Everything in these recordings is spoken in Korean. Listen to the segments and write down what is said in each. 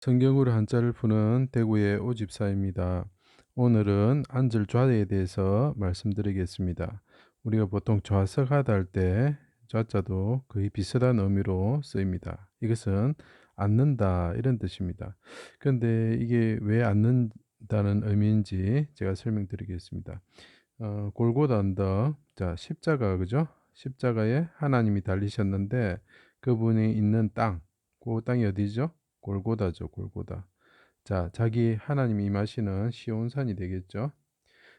성경으로 한자를 푸는 대구의 오집사입니다. 오늘은 앉을 좌에 대해서 말씀드리겠습니다. 우리가 보통 좌석하다 할 때 좌자도 거의 비슷한 의미로 쓰입니다. 이것은 앉는다 이런 뜻입니다. 그런데 이게 왜 앉는다는 의미인지 제가 설명드리겠습니다. 골고다 언덕, 자 십자가 그죠? 십자가에 하나님이 달리셨는데 그분이 있는 땅, 그 땅이 어디죠? 골고다죠, 골고다. 자, 자기 하나님이 임하시는 시온산이 되겠죠.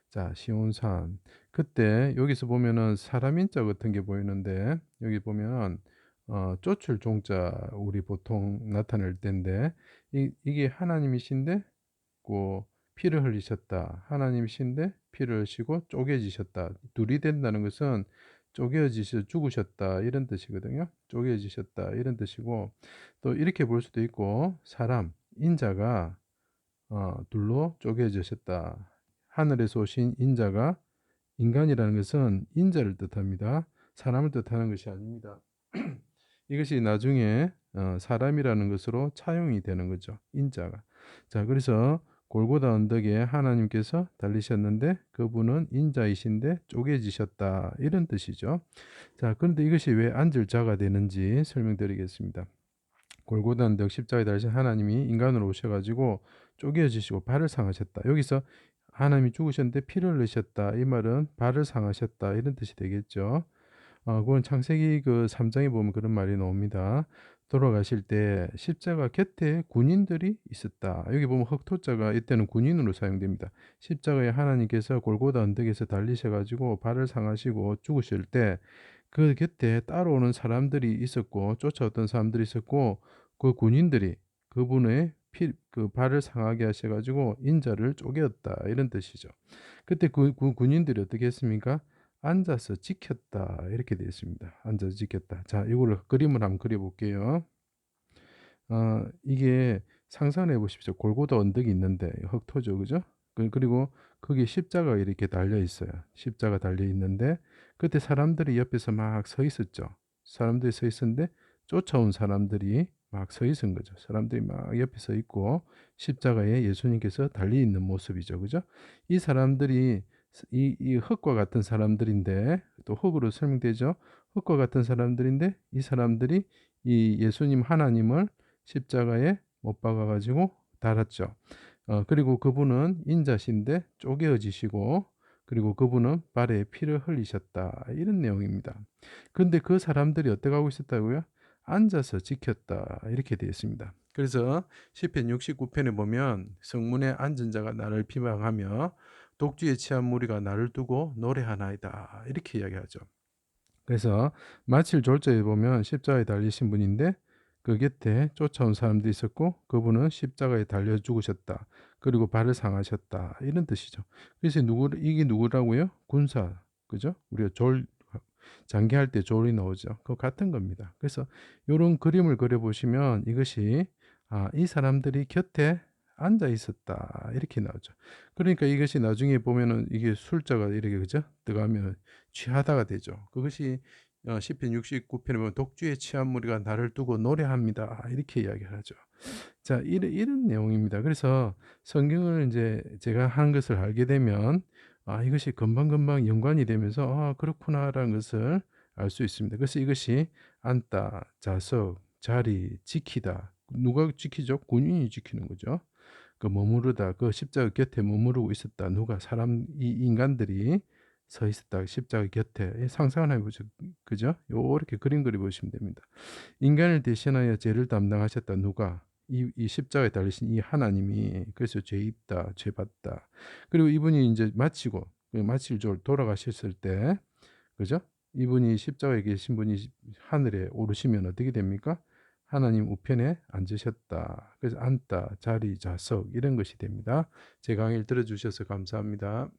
자, 시온산. 그때 여기서 보면은 사람 인자 같은 게 보이는데 여기 보면 쫓을 종자 우리 보통 나타낼 때인데 이게 하나님이신데 고 피를 흘리셨다. 하나님이신데 피를 흘리시고 쪼개지셨다. 둘이 된다는 것은 쪼개지셔 죽으셨다 이런 뜻이거든요. 쪼개지셨다 이런 뜻이고 또 이렇게 볼 수도 있고 사람 인자가 둘로 쪼개지셨다. 하늘에서 오신 인자가 인간이라는 것은 인자를 뜻합니다. 사람을 뜻하는 것이 아닙니다. 이것이 나중에 사람이라는 것으로 차용이 되는 거죠. 인자가. 자, 그래서 골고다 언덕에 하나님께서 달리셨는데 그분은 인자이신데 쪼개지셨다. 이런 뜻이죠. 자, 그런데 이것이 왜 앉을 자가 되는지 설명드리겠습니다. 골고다 언덕 십자가에 달리신 하나님이 인간으로 오셔가지고 쪼개지시고 발을 상하셨다. 여기서 하나님이 죽으셨는데 피를 흘리셨다. 이 말은 발을 상하셨다. 이런 뜻이 되겠죠. 그건 창세기 그 3장에 보면 그런 말이 나옵니다. 돌아가실 때 십자가 곁에 군인들이 있었다. 여기 보면 흑토자가 이때는 군인으로 사용됩니다. 십자가에 하나님께서 골고다 언덕에서 달리셔가지고 발을 상하시고 죽으실 때 그 곁에 따라오는 사람들이 있었고 쫓아왔던 사람들이 있었고 그 군인들이 그분의 그 발을 상하게 하셔가지고 인자를 쪼개었다 이런 뜻이죠. 그때 그 군인들이 어떻게 했습니까? 앉아서 지켰다 이렇게 되어 있습니다. 앉아서 지켰다. 자, 이거를 그림을 한번 그려볼게요. 이게 상상해 보십시오. 골고다 언덕이 있는데 흑토죠, 그죠? 그리고 거기에 십자가가 이렇게 달려 있어요. 십자가 달려 있는데 그때 사람들이 옆에서 막 서 있었죠. 사람들이 서 있었는데 쫓아온 사람들이 막 서 있은 거죠. 사람들이 막 옆에 서 있고 십자가에 예수님께서 달려 있는 모습이죠, 그죠? 이 사람들이 이 흙과 같은 사람들인데 또 흙으로 설명되죠. 흙과 같은 사람들인데 이 사람들이 이 예수님 하나님을 십자가에 못 박아 가지고 달았죠. 그리고 그분은 인자신데 쪼개어지시고 그리고 그분은 발에 피를 흘리셨다. 이런 내용입니다. 근데 그 사람들이 어떻게 하고 있었다고요? 앉아서 지켰다. 이렇게 되어 있습니다. 그래서 시편 69편에 보면 성문에 앉은 자가 나를 비방하며 독주에 취한 무리가 나를 두고 노래하나이다. 이렇게 이야기하죠. 그래서 마칠 졸자에 보면 십자가에 달리신 분인데 그 곁에 쫓아온 사람도 있었고 그분은 십자가에 달려 죽으셨다. 그리고 발을 상하셨다. 이런 뜻이죠. 그래서 이게 누구라고요? 군사. 그죠? 우리가 장기할 때 졸이 나오죠. 그거 같은 겁니다. 그래서 이런 그림을 그려보시면 이것이 이 사람들이 곁에 앉아 있었다. 이렇게 나오죠. 그러니까 이것이 나중에 보면은 이게 술자가 이렇게 그죠? 들어가면 취하다가 되죠. 그것이 시편 69편에 보면 독주에 취한 무리가 나를 두고 노래합니다. 이렇게 이야기를 하죠. 자, 이런 내용입니다. 그래서 성경을 이제 제가 한 것을 알게 되면 이것이 금방금방 연관이 되면서 그렇구나라는 것을 알 수 있습니다. 그래서 이것이 앉다, 좌석, 자리, 지키다. 누가 지키죠? 군인이 지키는 거죠. 그 머무르다, 그 십자가 곁에 머무르고 있었다. 누가 이 인간들이 서 있었다. 십자가 곁에 상상을 해보죠. 그죠? 요렇게 그림 그려 보시면 됩니다. 인간을 대신하여 죄를 담당하셨다. 누가? 이 십자가에 달리신 이 하나님이. 그래서 죄 입다, 죄 받다. 그리고 이분이 이제 마치고 마칠 줄 돌아가셨을 때, 그죠? 이분이 십자가에 계신 분이 하늘에 오르시면 어떻게 됩니까? 하나님 우편에 앉으셨다. 그래서 앉다, 자리, 좌석 이런 것이 됩니다. 제 강의를 들어주셔서 감사합니다.